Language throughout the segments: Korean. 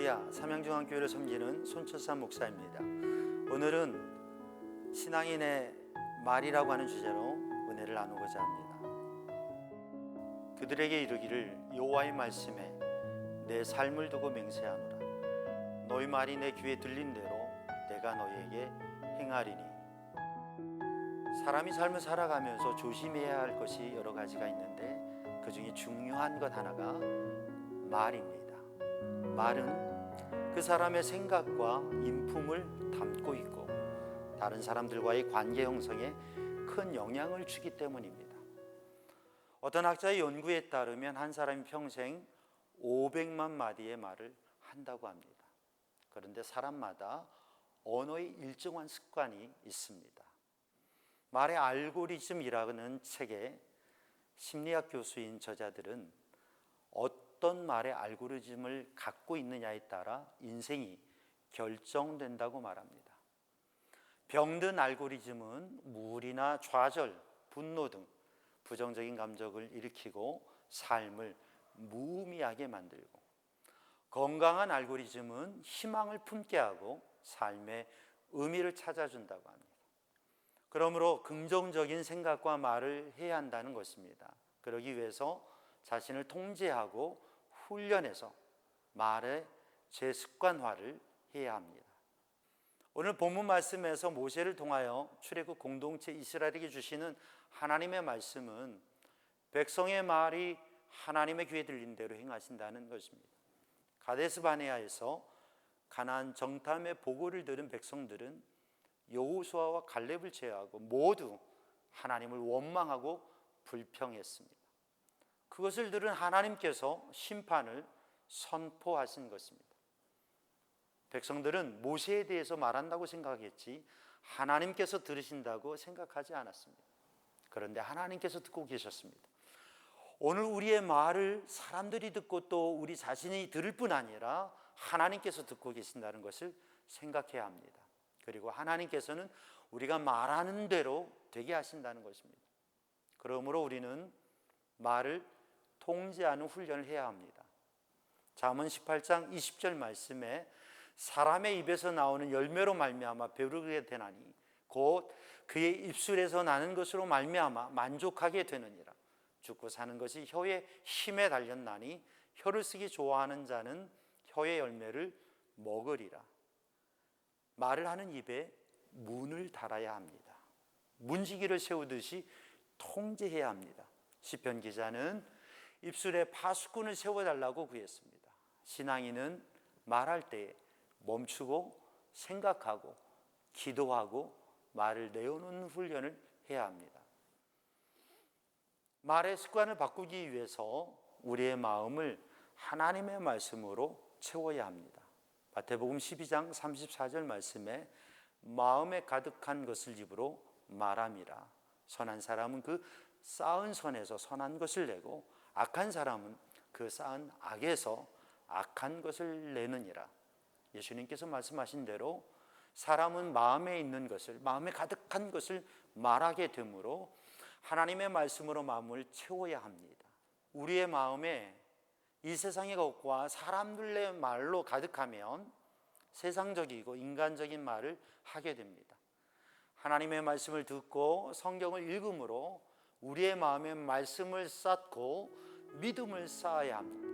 할렐루야, 삼양중앙교회를 섬기는 손철삼 목사입니다. 오늘은 신앙인의 말이라고 하는 주제로 은혜를 나누고자 합니다. 그들에게 이르기를 여호와의 말씀에 내 삶을 두고 맹세하노라. 너희 말이 내 귀에 들린 대로 내가 너희에게 행하리니. 사람이 삶을 살아가면서 조심해야 할 것이 여러 가지가 있는데 그 중에 중요한 것 하나가 말입니다. 말은 그 사람의 생각과 인품을 담고 있고 다른 사람들과의 관계 형성에 큰 영향을 주기 때문입니다. 어떤 학자의 연구에 따르면 한 사람이 평생 500만 마디의 말을 한다고 합니다. 그런데 사람마다 언어의 일정한 습관이 있습니다. 말의 알고리즘이라는 책의 심리학 교수인 저자들은 어떤 말의 알고리즘을 갖고 있느냐에 따라 인생이 결정된다고 말합니다. 병든 알고리즘은 무리나 좌절, 분노 등 부정적인 감정을 일으키고 삶을 무의미하게 만들고, 건강한 알고리즘은 희망을 품게 하고 삶의 의미를 찾아준다고 합니다. 그러므로 긍정적인 생각과 말을 해야 한다는 것입니다. 그러기 위해서 자신을 통제하고 훈련해서 말의 재습관화를 해야 합니다. 오늘 본문 말씀에서 모세를 통하여 출애굽 공동체 이스라엘에게 주시는 하나님의 말씀은 백성의 말이 하나님의 귀에 들린 대로 행하신다는 것입니다. 가데스 바네아에서 가나안 정탐의 보고를 들은 백성들은 여호수아와 갈렙을 제외하고 모두 하나님을 원망하고 불평했습니다. 그것을 들은 하나님께서 심판을 선포하신 것입니다. 백성들은 모세에 대해서 말한다고 생각했지 하나님께서 들으신다고 생각하지 않았습니다. 그런데 하나님께서 듣고 계셨습니다. 오늘 우리의 말을 사람들이 듣고 또 우리 자신이 들을 뿐 아니라 하나님께서 듣고 계신다는 것을 생각해야 합니다. 그리고 하나님께서는 우리가 말하는 대로 되게 하신다는 것입니다. 그러므로 우리는 말을 통제하는 훈련을 해야 합니다. 잠언 18장 20절 말씀에 사람의 입에서 나오는 열매로 말미암아 배부르게 되나니 곧 그의 입술에서 나는 것으로 말미암아 만족하게 되느니라. 죽고 사는 것이 혀의 힘에 달렸나니 혀를 쓰기 좋아하는 자는 혀의 열매를 먹으리라. 말을 하는 입에 문을 달아야 합니다. 문지기를 세우듯이 통제해야 합니다. 시편 기자는 입술에 파수꾼을 세워달라고 구했습니다. 신앙인은 말할 때 멈추고 생각하고 기도하고 말을 내어놓는 훈련을 해야 합니다. 말의 습관을 바꾸기 위해서 우리의 마음을 하나님의 말씀으로 채워야 합니다. 마태복음 12장 34절 말씀에 마음에 가득한 것을 입으로 말함이라. 선한 사람은 그 쌓은 선에서 선한 것을 내고 악한 사람은 그 쌓은 악에서 악한 것을 내느니라. 예수님께서 말씀하신 대로 사람은 마음에 있는 것을, 마음에 가득한 것을 말하게 되므로 하나님의 말씀으로 마음을 채워야 합니다. 우리의 마음에 이 세상의 것과 사람들의 말로 가득하면 세상적이고 인간적인 말을 하게 됩니다. 하나님의 말씀을 듣고 성경을 읽음으로 우리의 마음에 말씀을 쌓고 믿음을 쌓아야 합니다.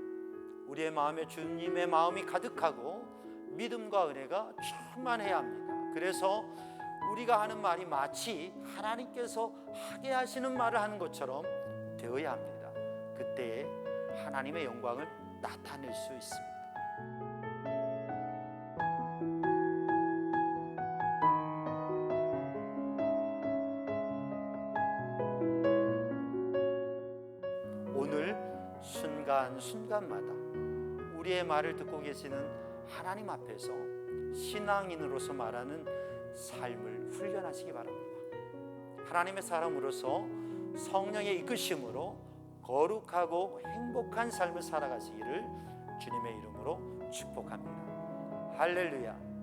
우리의 마음에 주님의 마음이 가득하고 믿음과 은혜가 충만해야 합니다. 그래서 우리가 하는 말이 마치 하나님께서 하게 하시는 말을 하는 것처럼 되어야 합니다. 그때에 하나님의 영광을 나타낼 수 있습니다. 오늘 순간순간마다 우리의 말을 듣고 계시는 하나님 앞에서 신앙인으로서 말하는 삶을 훈련하시기 바랍니다. 하나님의 사람으로서 성령의 이끄심으로 거룩하고 행복한 삶을 살아가시기를 주님의 이름으로 축복합니다. 할렐루야.